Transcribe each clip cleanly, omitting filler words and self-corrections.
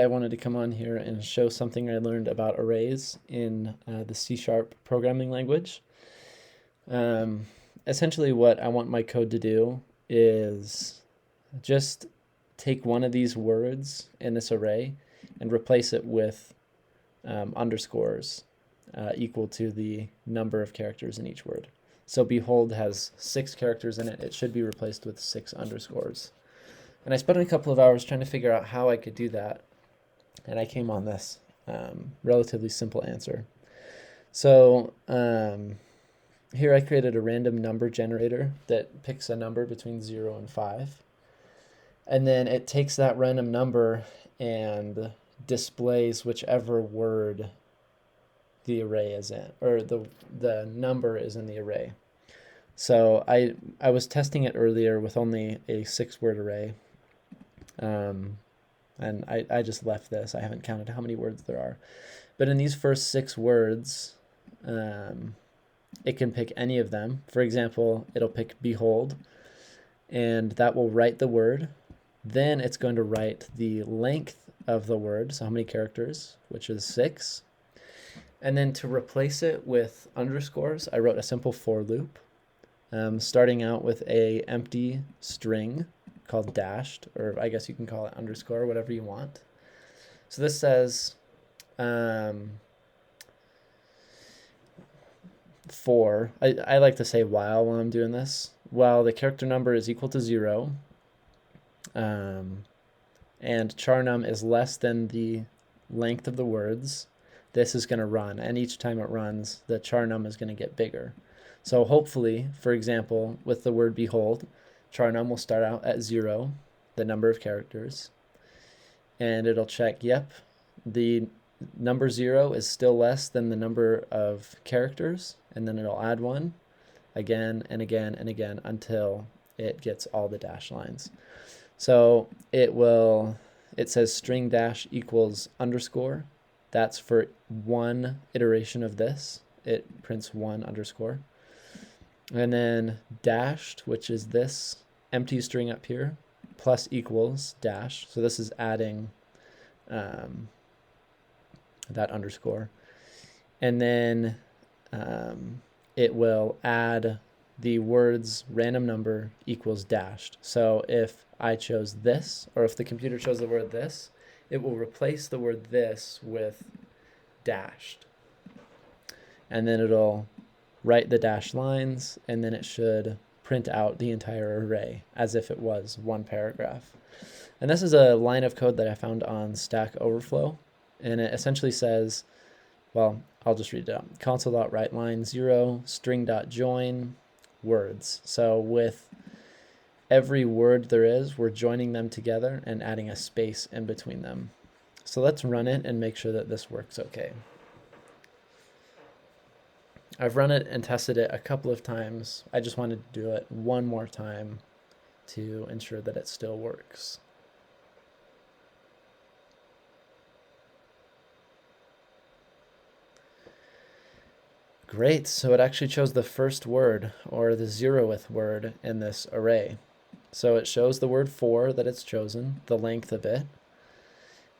I wanted to come on here and show something I learned about arrays in the C# programming language. Essentially what I want my code to do is just take one of these words in this array and replace it with underscores equal to the number of characters in each word. So behold has 6 characters in it. It should be replaced with 6 underscores. And I spent a couple of hours trying to figure out how I could do that. And I came on this relatively simple answer. So here I created a random number generator that picks a number between 0 and 5. And then it takes that random number and displays whichever word the array is in, or the number is in the array. So I was testing it earlier with only a 6-word array. And I just left this. I haven't counted how many words there are. But in these first 6 words, it can pick any of them. For example, it'll pick behold, and that will write the word. Then it's going to write the length of the word, so how many characters, which is 6. And then to replace it with underscores, I wrote a simple for loop, starting out with a empty string called dashed, or I guess you can call it underscore, whatever you want. So this says for, I like to say while I'm doing this, while the character number is equal to 0, and char num is less than the length of the words, this is going to run, and each time it runs, the char num is going to get bigger. So hopefully, for example, with the word behold, char num will start out at 0, the number of characters, and it'll check, yep, the number 0 is still less than the number of characters, and then it'll add 1 again and again and again until it gets all the dash lines. So it says string dash equals underscore. That's for one iteration of this. It prints 1 underscore. And then dashed, which is this empty string up here, plus equals dash. So this is adding that underscore. And then it will add the words random number equals dashed. So if I chose this, or if the computer chose the word this, it will replace the word this with dashed. And then it'll write the dashed lines, and then it should print out the entire array as if it was one paragraph. And this is a line of code that I found on Stack Overflow, and it essentially says, well, I'll just read it out. Console.writeLine 0 string.join words. So with every word there is, we're joining them together and adding a space in between them. So let's run it and make sure that this works okay. I've run it and tested it a couple of times. I just wanted to do it one more time to ensure that it still works. Great, so it actually chose the first word, or the 0th word in this array. So it shows the word for that it's chosen, the length of it,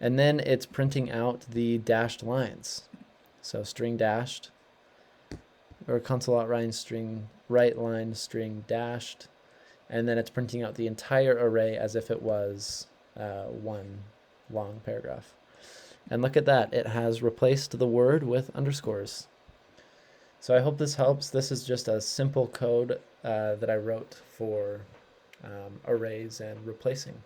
and then it's printing out the dashed lines. So string dashed, or console.write string write line string dashed, and then it's printing out the entire array as if it was one long paragraph. And look at that, it has replaced the word with underscores. So I hope this helps. This is just a simple code that I wrote for arrays and replacing.